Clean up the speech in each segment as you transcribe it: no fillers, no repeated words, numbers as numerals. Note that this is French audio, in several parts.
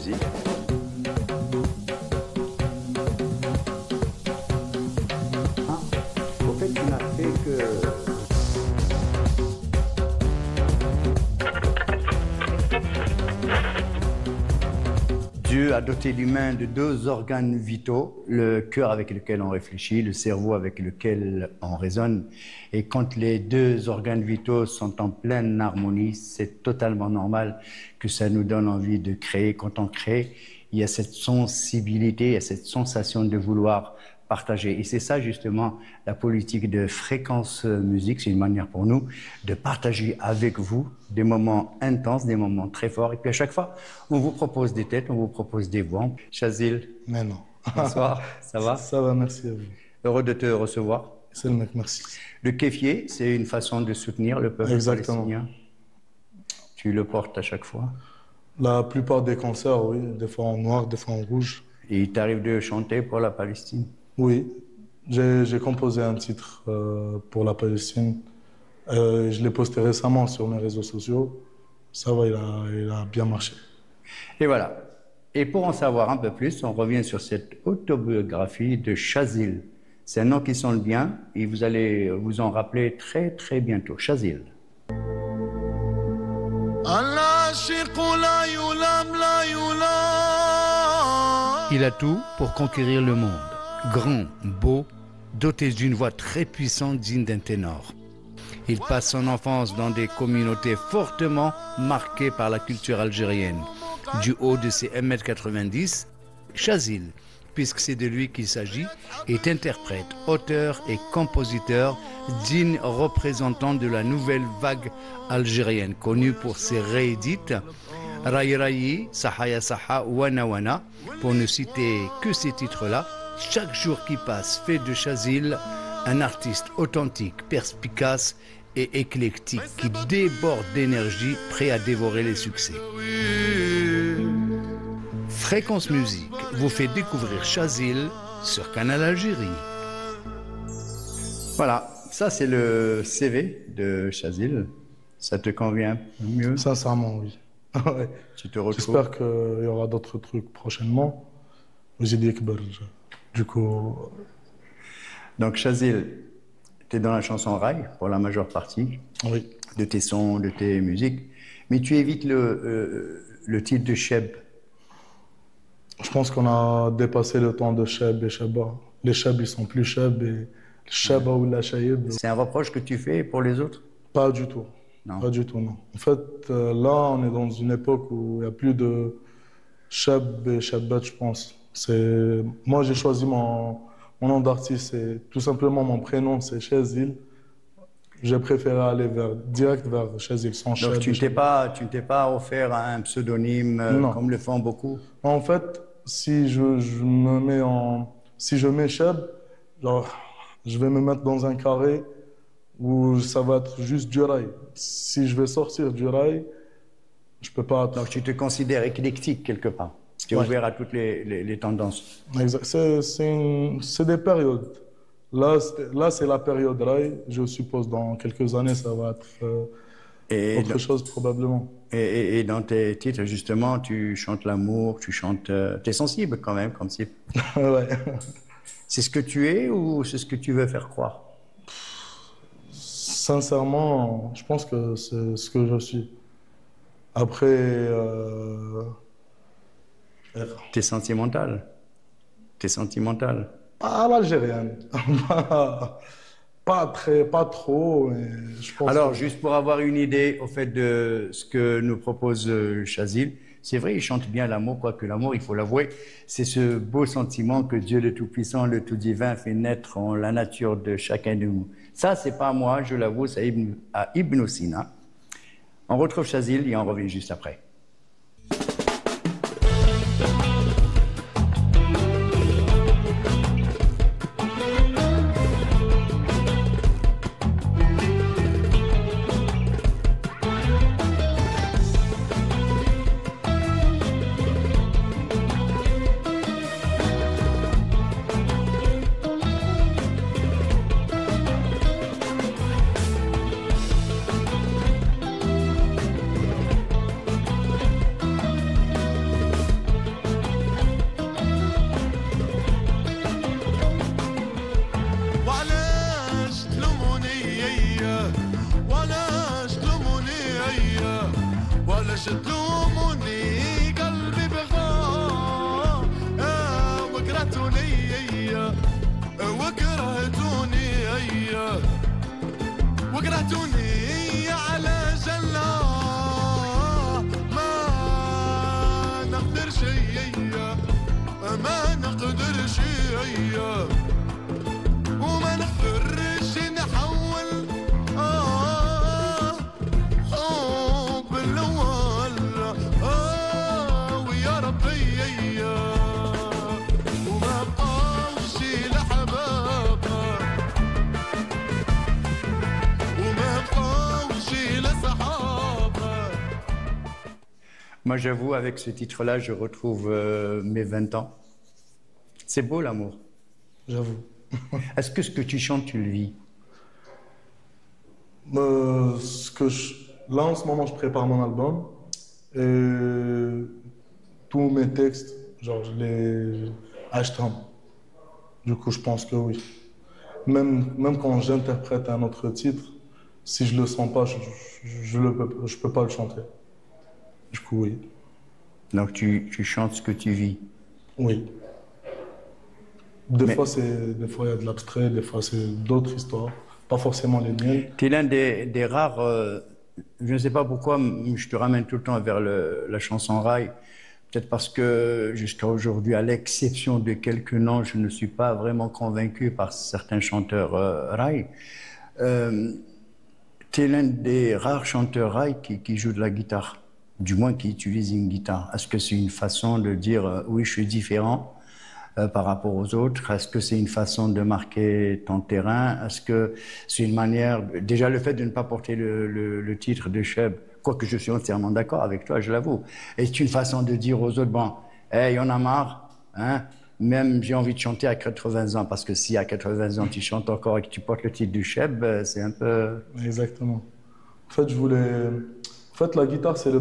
musique. Au fait, tu n'as fait que... Dieu a doté l'humain de deux organes vitaux, le cœur avec lequel on réfléchit, le cerveau avec lequel on raisonne. Et quand les deux organes vitaux sont en pleine harmonie, c'est totalement normal que ça nous donne envie de créer. Quand on crée, il y a cette sensibilité, il y a cette sensation de vouloir partager. Et c'est ça justement la politique de Fréquence Musique, c'est une manière pour nous de partager avec vous des moments intenses, des moments très forts. Et puis à chaque fois, on vous propose des têtes, on vous propose des voix. Chazil. Mais non. Bonsoir, ça va? Ça va, merci à vous. Heureux de te recevoir. C'est le mec, merci. Le kéfier, c'est une façon de soutenir le peuple palestinien. Tu le portes à chaque fois? La plupart des concerts, oui. Des fois en noir, des fois en rouge. Et il t'arrive de chanter pour la Palestine? Oui. J'ai composé un titre pour la Palestine. Je l'ai posté récemment sur mes réseaux sociaux. Ça va, il a bien marché. Et voilà. Et pour en savoir un peu plus, on revient sur cette autobiographie de Chazil. C'est un nom qui sonne bien et vous allez vous en rappeler très très bientôt. Chazil. Il a tout pour conquérir le monde. Grand, beau, doté d'une voix très puissante digne d'un ténor. Il passe son enfance dans des communautés fortement marquées par la culture algérienne. Du haut de ses 1,90 m, Chazil, puisque c'est de lui qu'il s'agit, est interprète, auteur et compositeur, digne représentant de la nouvelle vague algérienne, connue pour ses réédites Rai Rai, Sahaya Saha, Wana Wana, pour ne citer que ces titres-là. Chaque jour qui passe fait de Chazil un artiste authentique, perspicace et éclectique qui déborde d'énergie, prêt à dévorer les succès. Fréquence Musique vous fait découvrir Chazil sur Canal Algérie. Voilà, ça c'est le CV de Chazil. Ça te convient mieux? Sincèrement, oui. Ouais. Tu te retrouves? J'espère qu'il y aura d'autres trucs prochainement. J'ai dit que du coup... Donc Chazil, tu es dans la chanson rail pour la majeure partie oui. de tes sons, de tes musiques, mais tu évites le titre de Cheb. Je pense qu'on a dépassé le temps de Cheb et Cheba. Les Cheb, ils sont plus Cheb et Cheba ou la Chaïb. C'est un reproche que tu fais pour les autres? Pas du tout. Non. Pas du tout, non. En fait, là, on est dans une époque où il n'y a plus de Cheb et Chebet, je pense. Moi, j'ai choisi mon nom d'artiste, c'est tout simplement mon prénom, c'est Chazil. J'ai préféré aller direct vers Chazil, sans Cheb. Donc tu ne t'es pas offert un pseudonyme comme le font beaucoup? En fait, si je mets Cheb, genre, je vais me mettre dans un carré où ça va être juste du rail. Si je vais sortir du rail, je peux pas... Donc tu te considères éclectique quelque part? Tu es ouvert à toutes les tendances? Exact. C'est des périodes. Là, c'est la période rail. Je suppose dans quelques années, ça va être autre chose probablement. Et dans tes titres, justement, tu chantes l'amour, tu es sensible quand même, comme si... Ouais. C'est ce que tu es ou c'est ce que tu veux faire croire? Sincèrement, je pense que c'est ce que je suis. Après... T'es sentimental. T'es sentimental. Pas l'algérienne. Pas trop, mais je pense. Alors, juste pour avoir une idée au fait de ce que nous propose Chazil, c'est vrai, il chante bien l'amour, quoique l'amour, il faut l'avouer, c'est ce beau sentiment que Dieu le Tout-Puissant, le Tout-Divin fait naître en la nature de chacun de nous. Ça, c'est pas moi, je l'avoue, c'est à Ibn Sina. On retrouve Chazil et on revient juste après. بعتوني على جلة ما نقدر شي ما نقدر شي وما نقدرش نحول حب الأول ويا ربي وما بقاوش لحباب وما بقاوش لصحاب. Moi, j'avoue, avec ce titre-là, je retrouve mes 20 ans. C'est beau, l'amour. J'avoue. Est-ce que tu chantes, tu le vis? Là, en ce moment, je prépare mon album. Et tous mes textes, genre, je les achète. Du coup, je pense que oui. Même quand j'interprète un autre titre, si je le sens pas, je peux pas le chanter. Du coup, oui. Donc, tu chantes ce que tu vis. Oui. Des fois, il y a de l'abstrait, des fois, c'est d'autres histoires, pas forcément les miennes. Tu es l'un des rares, je ne sais pas pourquoi, je te ramène tout le temps vers la chanson raï. Peut-être parce que jusqu'à aujourd'hui, à l'exception de quelques noms, je ne suis pas vraiment convaincu par certains chanteurs raï. Tu es l'un des rares chanteurs raï qui joue de la guitare, du moins qui utilise une guitare. Est-ce que c'est une façon de dire oui, je suis différent par rapport aux autres? Est-ce que c'est une façon de marquer ton terrain? Est-ce que c'est une manière... Déjà, le fait de ne pas porter le titre de Cheb, quoique je suis entièrement d'accord avec toi, je l'avoue, est une façon de dire aux autres, bon, hey, y en a marre, hein? Même j'ai envie de chanter à 80 ans, parce que si à 80 ans tu chantes encore et que tu portes le titre du Cheb, c'est un peu... Exactement. En fait, En fait, la guitare, c'est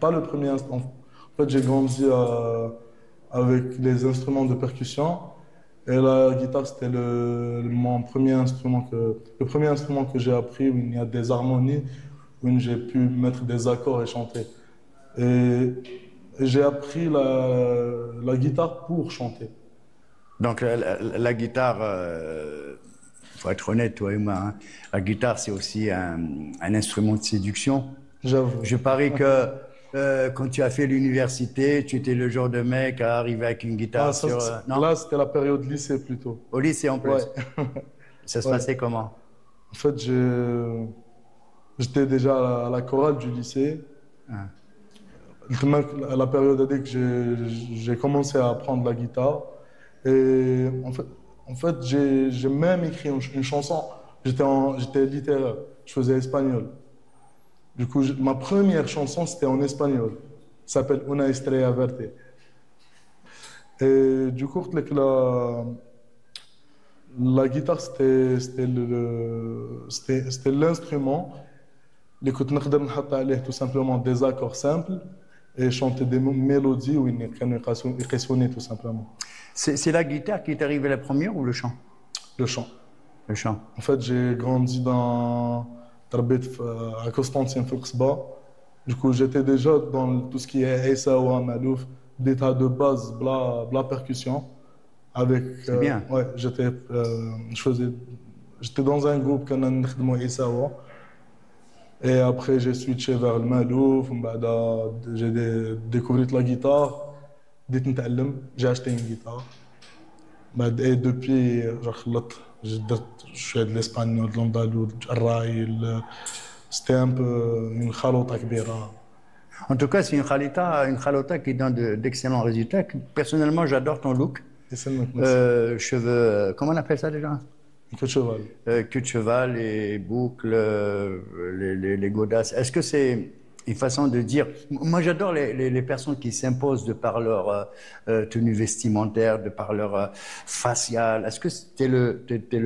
pas le premier instrument. En fait, j'ai grandi avec les instruments de percussion. Et la guitare, c'était le premier instrument que j'ai appris, où il y a des harmonies, où j'ai pu mettre des accords et chanter. Et j'ai appris la guitare pour chanter. Donc la guitare, faut être honnête, toi et moi, hein, la guitare, c'est aussi un instrument de séduction. J'avoue. Je parie que quand tu as fait l'université, tu étais le genre de mec à arriver avec une guitare non? Là, c'était la période lycée plutôt. Au lycée en plus. Ouais. Ça se passait comment? En fait, j'étais déjà à la chorale du lycée. Ah. À la période dès que j'ai commencé à apprendre la guitare. Et en fait j'ai même écrit une chanson. J'étais littéraire, je faisais espagnol. Du coup, ma première chanson, c'était en espagnol. Ça s'appelle Una Estrella Verte. Et du coup, la guitare, c'était l'instrument. Les كنت نقدر نحط عليه tout simplement des accords simples et chanter des mélodies où ils كانوا يقيسوني tout simplement. C'est la guitare qui est arrivée la première ou le chant? Le chant. Le chant. En fait, j'ai grandi à Constantine في القصبة. Du coup, j'étais déjà dans tout ce qui est Issa ou Malouf, d'état de base, bla percussion. C'est bien. Ouais, j'étais dans un groupe qui a Issa. Et après, j'ai switché vers le Malouf. J'ai découvert la guitare. J'ai acheté une guitare. Et depuis, je fais de l'espagnol, de l'andalou, du raï. C'était un peu une khalota kbira. En tout cas, c'est une khalota qui donne d'excellents résultats. Personnellement, j'adore ton look. Cheveux, comment on appelle ça déjà? Queue de cheval. Queue de cheval, les boucles, les godasses. Est-ce que c'est une façon de dire... Moi, j'adore les personnes qui s'imposent de par leur tenue vestimentaire, de par leur facial. Est-ce que t'es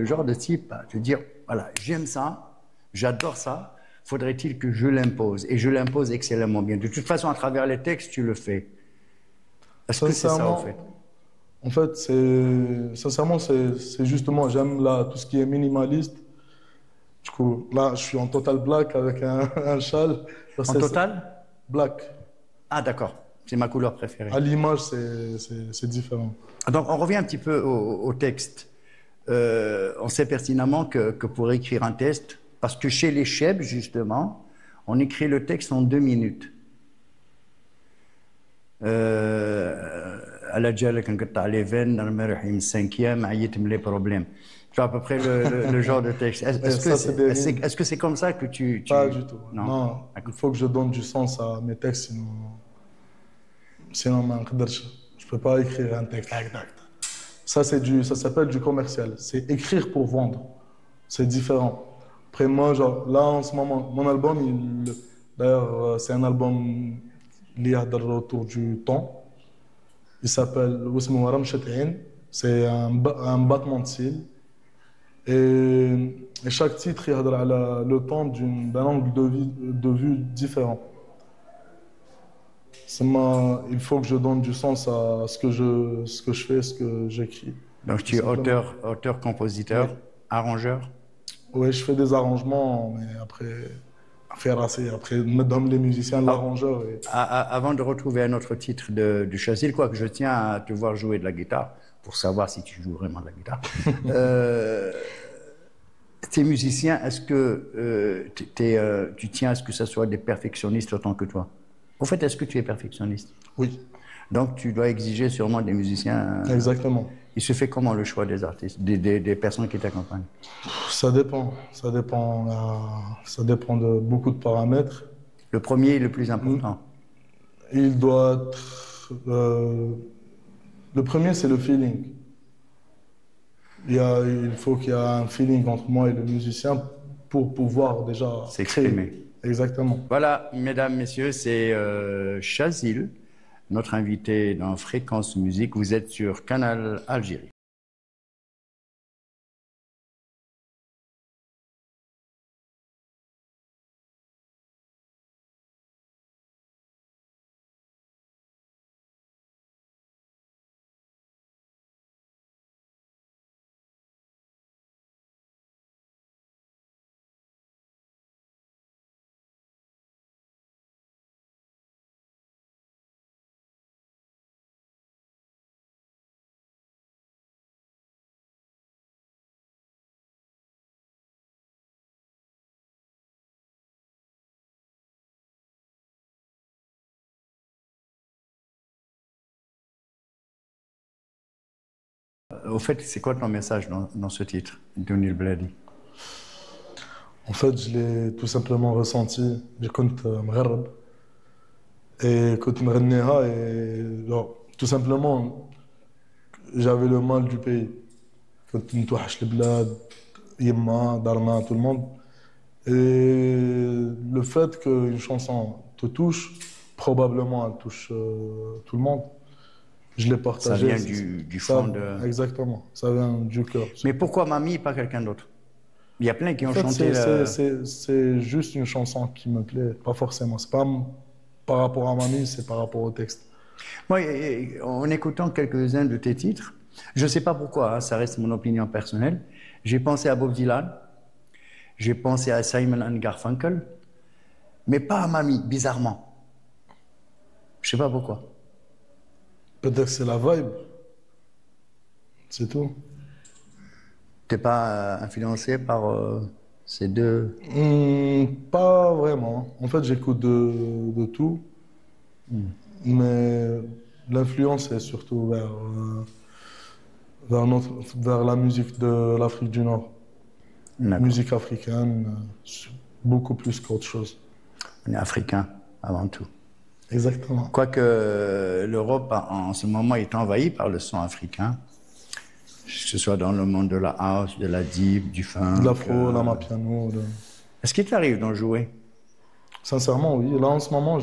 le genre de type à te dire, voilà, j'aime ça, j'adore ça, faudrait-il que je l'impose? Et je l'impose excellemment bien. De toute façon, à travers les textes, tu le fais. Est-ce que c'est ça, en fait? En fait, sincèrement, c'est justement, j'aime tout ce qui est minimaliste. Du coup, là, je suis en total black avec un châle. En total? Black. Ah, d'accord. C'est ma couleur préférée. À l'image, c'est différent. Donc, on revient un petit peu au texte. On sait pertinemment que pour écrire un texte, Parce que chez les Chebs, justement, on écrit le texte en 2 minutes. À la dialogue, on les veines, dans le 5e, il les problèmes. Tu vois à peu près le genre de texte. Est-ce que c'est comme ça que tu... Pas du tout. Non. Non, il faut que je donne du sens à mes textes, sinon je ne peux pas écrire un texte. Ça, ça s'appelle du commercial. C'est écrire pour vendre. C'est différent. Après, moi, genre, là, en ce moment, mon album, d'ailleurs, c'est un album lié autour du temps. Il s'appelle Wismou Waram Chat'in. C'est un battement de cils. Et chaque titre, il a le temps d'un angle de vue différent. Il faut que je donne du sens à ce que je fais, ce que j'écris. Donc tu es auteur, compositeur, Oui. arrangeur? Oui, je fais des arrangements, mais après, me donne les musiciens, l'arrangeur. Avant de retrouver un autre titre de Chazil, quoique je tiens à te voir jouer de la guitare, pour savoir si tu joues vraiment de la guitare. Tes musiciens, est-ce que tu tiens à ce que ce soit des perfectionnistes autant que toi? Au fait, est-ce que tu es perfectionniste? Oui, Donc tu dois exiger sûrement des musiciens. exactement. Il se fait comment le choix des artistes, des personnes qui t'accompagnent? Ça dépend. Ça dépend de beaucoup de paramètres. Le premier est le plus important. Il doit être. Le premier, c'est le feeling. Il faut qu'il y ait un feeling entre moi et le musicien pour pouvoir déjà S'exprimer. créer. Exactement. Voilà, mesdames, messieurs, c'est Chazil, notre invité dans Fréquence Musique. Vous êtes sur Canal Algérie. Au fait, c'est quoi ton message dans ce titre, Dounil Bladi? En fait, je l'ai tout simplement ressenti. Je كنت مغرب et كنت نغنيها et genre, tout simplement j'avais le mal du pays. كنت نتوحش البلاد يما دارنا tout le monde. Et le fait qu'une chanson te touche, probablement elle touche tout le monde. Je l'ai partagé. Ça vient du fond de... Exactement, ça vient du cœur. Mais pourquoi Mamie et pas quelqu'un d'autre? Il y a plein qui ont En fait, chanté... c'est juste une chanson qui me plaît, pas forcément. C'est pas par rapport à Mamie, c'est par rapport au texte. Moi, en écoutant quelques-uns de tes titres, je ne sais pas pourquoi, hein, ça reste mon opinion personnelle, j'ai pensé à Bob Dylan, j'ai pensé à Simon and Garfunkel, mais pas à Mamie, bizarrement. Je ne sais pas pourquoi. Peut-être que c'est la vibe. C'est tout. Tu n'es pas influencé par ces deux... Pas vraiment. En fait, j'écoute de tout. Mais l'influence est surtout vers la musique de l'Afrique du Nord. D'accord. Musique africaine, beaucoup plus qu'autre chose. On est africain avant tout. Exactement. Quoique l'Europe en ce moment est envahie par le son africain, que ce soit dans le monde de la house, de la deep, du funk. De l'afro, l'amapiano. Est-ce qu'il t'arrive d'en jouer? Sincèrement, oui. Là, en ce moment,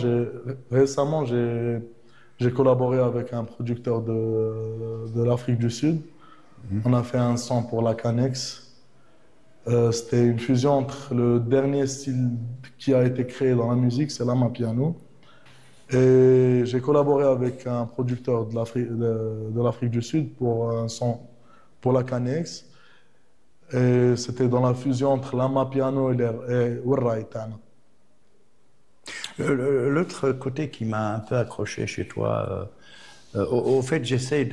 récemment, j'ai collaboré avec un producteur de l'Afrique du Sud. On a fait un son pour la Canex. C'était une fusion entre le dernier style qui a été créé dans la musique, c'est l'amapiano. Et j'ai collaboré avec un producteur de l'Afrique du Sud pour un son pour la Canex. Et c'était dans la fusion entre l'amapiano et le raïtana. L'autre côté qui m'a un peu accroché chez toi, au fait, j'essaie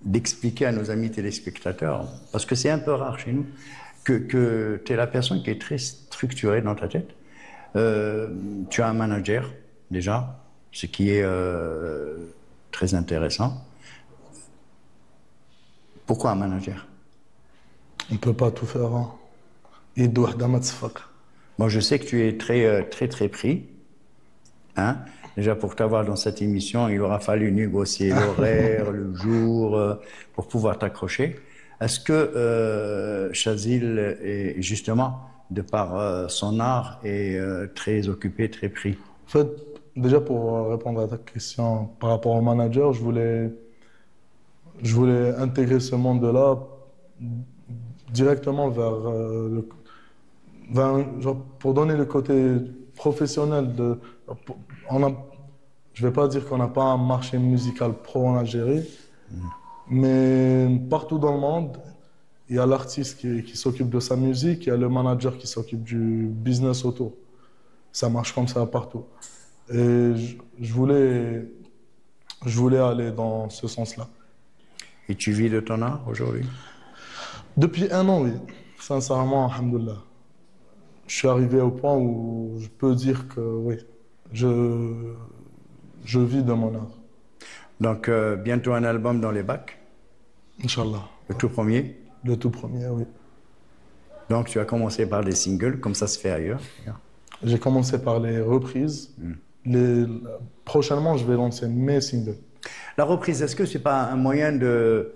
d'expliquer à nos amis téléspectateurs, parce que c'est un peu rare chez nous, que tu es la personne qui est très structurée dans ta tête. Tu as un manager, déjà, ce qui est très intéressant. Pourquoi un manager? On ne peut pas tout faire. Hein. Il doit Moi, je sais que tu es très pris. Hein? Déjà, pour t'avoir dans cette émission, il aura fallu négocier l'horaire, le jour, pour pouvoir t'accrocher. Est-ce que Chazil est justement, de par son art, est très occupé, très pris? En fait, déjà pour répondre à ta question par rapport au manager, je voulais intégrer ce monde-là directement genre, pour donner le côté professionnel je vais pas dire qu'on n'a pas un marché musical pro en Algérie, mais partout dans le monde, il y a l'artiste qui s'occupe de sa musique, il y a le manager qui s'occupe du business autour. Ça marche comme ça partout. Et je voulais aller dans ce sens-là. Et tu vis de ton art aujourd'hui? Depuis 1 an, oui. Sincèrement, alhamdoulilah. Je suis arrivé au point où je peux dire que oui, je vis de mon art. Donc, bientôt un album dans les bacs? Inch'Allah. Le tout premier? Le tout premier, oui. Donc, tu as commencé par des singles, comme ça se fait ailleurs. J'ai commencé par les reprises. Prochainement, je vais lancer mes singles. La reprise, est-ce que c'est pas un moyen de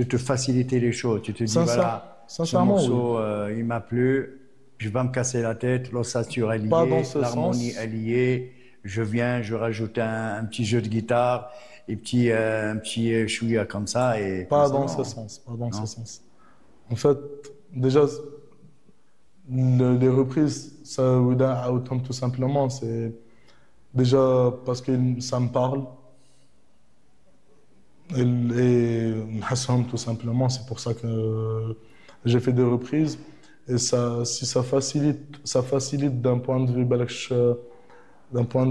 te faciliter les choses? Tu te dis, voilà, ce morceau, il m'a plu, je vais me casser la tête, l'ossature est liée, l'harmonie est liée, je viens, je rajoute un petit jeu de guitare, et un petit chouïa comme ça. Et pas dans ce sens, pas dans ce sens. En fait, déjà, les reprises, ça, tout simplement, c'est déjà parce que ça me parle. Et Hassan, tout simplement, c'est pour ça que j'ai fait des reprises. Et ça, si ça facilite d'un point de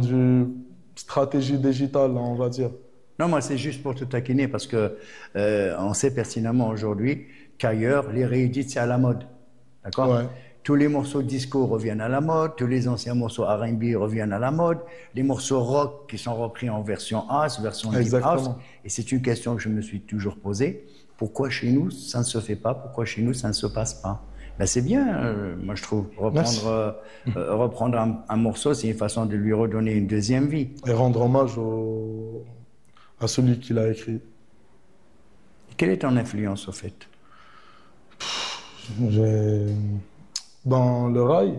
vue stratégie digitale, on va dire. Non, moi, c'est juste pour te taquiner parce que on sait pertinemment aujourd'hui qu'ailleurs, les réédits, c'est à la mode. D'accord? Ouais. Tous les morceaux disco reviennent à la mode, tous les anciens morceaux R&B reviennent à la mode, les morceaux rock qui sont repris en version house, version deep house. Et c'est une question que je me suis toujours posée. Pourquoi chez nous, ça ne se fait pas? Pourquoi chez nous, ça ne se passe pas? Ben c'est bien, moi je trouve. Reprendre un morceau, c'est une façon de lui redonner une deuxième vie. Et rendre hommage à celui qui l'a écrit. Quelle est ton influence au fait? Dans le rail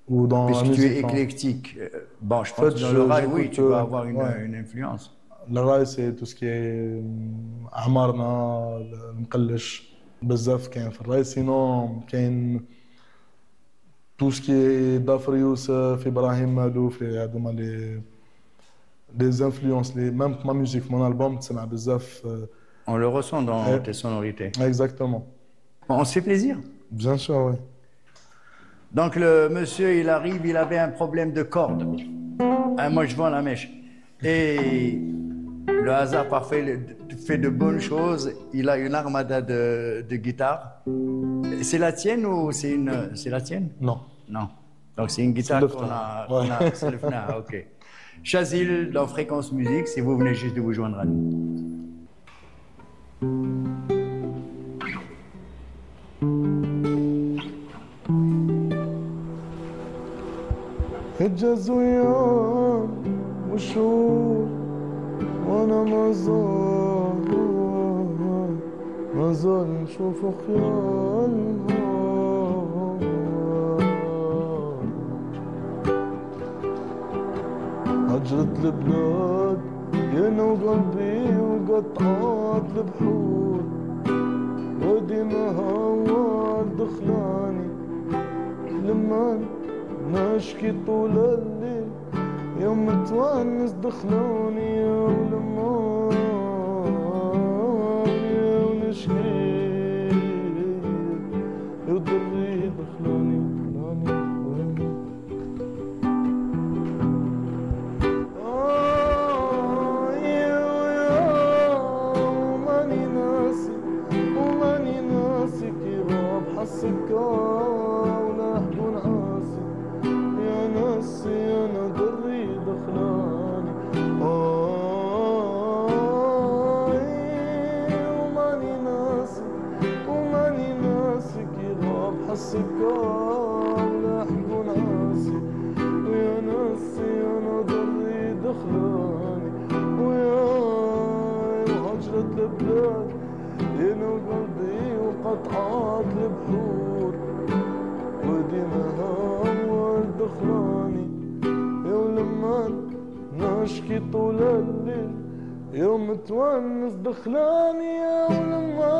ou dans puisque la musique, tu es éclectique. Bon, je pense que dans le rail, oui, tu vas avoir une influence. Le rail, c'est tout ce qui est Amarna, Mqallesh, بزاف كاين في الراي. سينو كاين tout ce qui est Dafri Youssef, Ibrahim Malouf, هذوما les influences, même ma musique, mon album, تسمع بزاف. On le ressent dans tes sonorités. Exactement. On se fait plaisir. Bien sûr, oui. Donc le monsieur, il arrive, il avait un problème de corde. Moi, je vends la mèche. Et le hasard parfait fait de bonnes choses. Il a une armada de guitares. C'est la tienne ou c'est la tienne? Non. Non. Donc c'est une guitare qu'on a sélectionnée. Ok. Chazil dans Fréquence Musique, si vous venez juste de vous joindre à nous. هجز وياك وشهور وانا ما زال نشوف خيالها هجرت البلاد يانا وقلبي وقطعات البحور وديما هوا دخلاني لما نشكي طول الليل يوم تونس دخلوني يا ولماني ونشكي يضري دخلوني حسكا ولحق نعاسي يا ناسي انا دري دخلاني وماني ناسي كي غاب حسكا ولحق نعاسي ويا ناسي انا دري دخلاني وهجرة البلاد هنا قلبي وقطعات البحور ودينا هوال دخلاني يوم لما نشكي طول الليل يوم متونس دخلاني يوم لما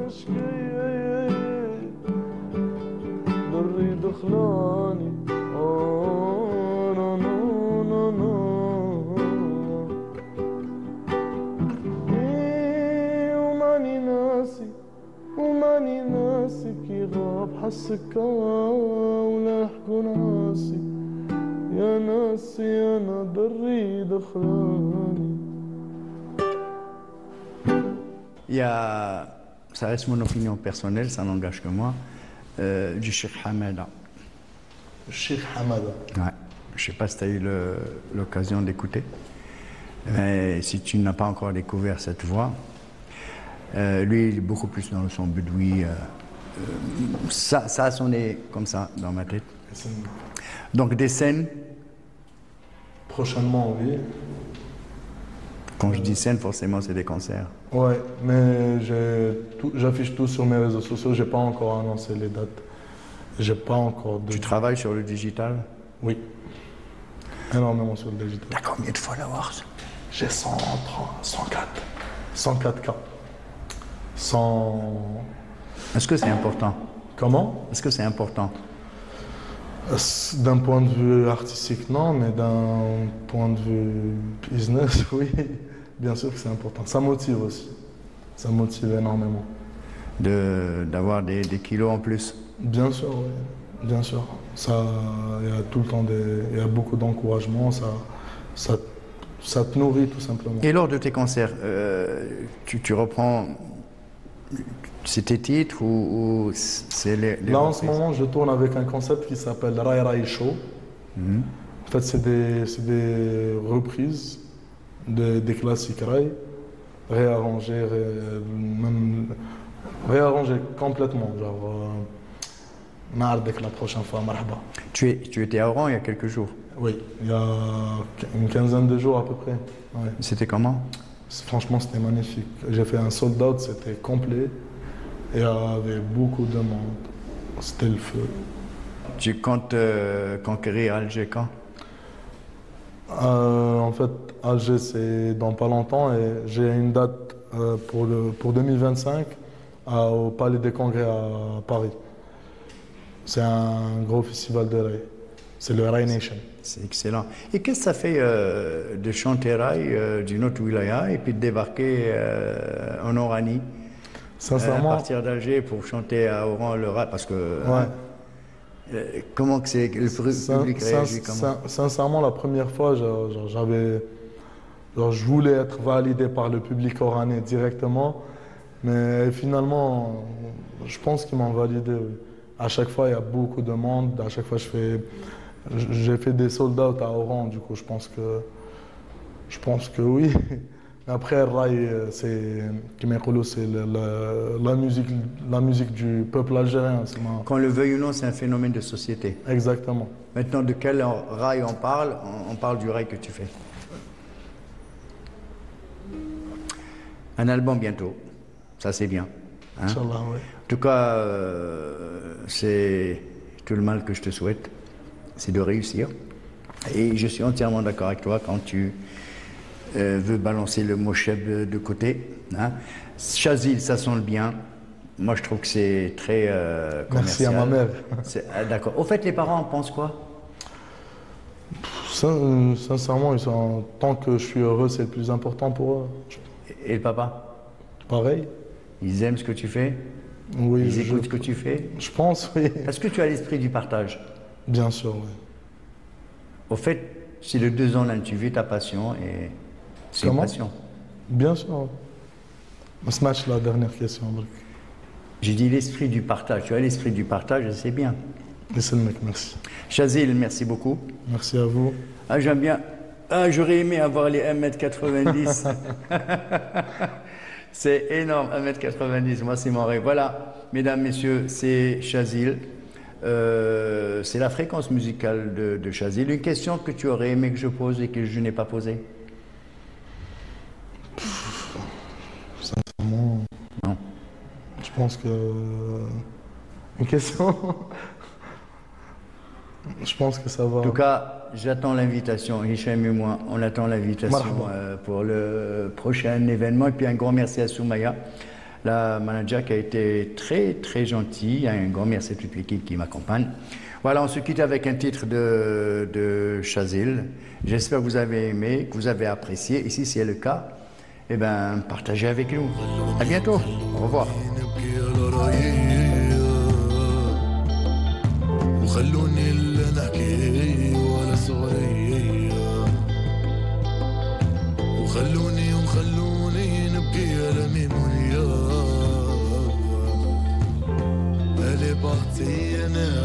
نشكي دري دخلاني وماني ناسي كي غاب حسكا ولحق ناسي يا ناسي انا دري دخلاني. Il y a, ça reste mon opinion personnelle, ça n'engage que moi, du Cheikh Hamada. Cheikh Hamada. Ouais. Je sais pas si tu as eu l'occasion d'écouter. Mais si tu n'as pas encore découvert cette voix, lui, il est beaucoup plus dans le son bedoui. Ça a sonné comme ça dans ma tête. Donc des scènes. Prochainement, oui. Quand je dis scène, forcément, c'est des concerts. Ouais, mais j'affiche tout sur mes réseaux sociaux. J'ai pas encore annoncé les dates. J'ai pas encore de... Tu travailles sur le digital? Oui. Énormément sur le digital. T'as combien de followers? J'ai 104K. 100... Est-ce que c'est important? Comment? Est-ce que c'est important? D'un point de vue artistique, non, mais d'un point de vue business, oui. Bien sûr que c'est important. Ça motive aussi. Ça motive énormément. D'avoir des kilos en plus? Bien sûr, oui. Bien sûr. Il y a tout le temps il y a beaucoup d'encouragement. Ça te nourrit tout simplement. Et lors de tes concerts, tu reprends tes titres ou c'est les Là, en reprises? ce moment, je tourne avec un concept qui s'appelle Rai Rai Show. En fait, c'est des reprises des classiques Rai, réarrangées, réarrangées complètement. Genre, Nardek la prochaine fois, marhaba. Tu étais à Oran il y a quelques jours. Oui, il y a une quinzaine de jours à peu près. Ouais. C'était comment? Franchement, c'était magnifique. J'ai fait un sold out, c'était complet. Et il y avait beaucoup de monde. C'était le feu. Tu comptes conquérir Alger quand? En fait, Alger, c'est dans pas longtemps. Et j'ai une date pour 2025 au Palais des Congrès à Paris. C'est un gros festival de Rai. C'est le Rai Nation. C'est excellent. Et qu'est-ce que ça fait de chanter Rai d'une autre wilaya et puis de débarquer en Oranie? Sincèrement, à partir d'Alger pour chanter à Oran le Rai, parce que ouais. Comment que c'est le public réagit comment? Sincèrement, la première fois, je voulais être validé par le public oranais directement, mais finalement, je pense qu'ils m'ont validé. Oui. À chaque fois, il y a beaucoup de monde. À chaque fois, j'ai fait des sold out à Oran. Du coup, je pense que oui. Après, Rai, c'est la musique du peuple algérien. Qu'on le veuille ou non, c'est un phénomène de société. Exactement. Maintenant, de quel Rai on parle? On parle du Rai que tu fais. Un album bientôt. Ça, c'est bien. Hein? Inch'Allah, oui. En tout cas, c'est tout le mal que je te souhaite. C'est de réussir. Et je suis entièrement d'accord avec toi quand tu veux balancer le mot cheb de côté. Hein. Chazil, ça sent le bien. Moi, je trouve que c'est très commercial. Merci à ma mère. D'accord. Au fait, les parents en pensent quoi? Sincèrement, tant que je suis heureux, c'est le plus important pour eux. Et le papa? Pareil. Ils aiment ce que tu fais? Oui. Ils écoutent ce que tu fais? Je pense, oui. Est-ce que tu as l'esprit du partage? Bien sûr, oui. Au fait, c'est de deux ans là, tu vis ta passion et c'est une passion. Bien sûr. Oui. Ce match, la dernière question. J'ai dit l'esprit du partage. Tu as l'esprit du partage, c'est bien. Et c'est le mec, merci. Chazil, merci beaucoup. Merci à vous. Ah, j'aime bien. Ah, j'aurais aimé avoir les 1m90. C'est énorme, 1m90. Moi, c'est mon rêve. Voilà, mesdames, messieurs, c'est Chazil. C'est la fréquence musicale de Chazil. Une question que tu aurais aimé que je pose et que je n'ai pas posée? Sincèrement, Non. je pense que. Une question. Je pense que ça va. En tout cas, j'attends l'invitation. Hicham et moi, on attend l'invitation Marhaba. pour le prochain événement. Et puis un grand merci à Soumaya, la manager qui a été très très gentille. Un grand merci à toute l'équipe qui m'accompagne. Voilà, on se quitte avec un titre de Chazil. J'espère que vous avez aimé, que vous avez apprécié. Et si c'est le cas, eh ben, partagez avec nous. À bientôt. Au revoir. وخلوني اللي نحكي ولا صغري وخلوني نبكي على ميمونيا Elle est partie, elle est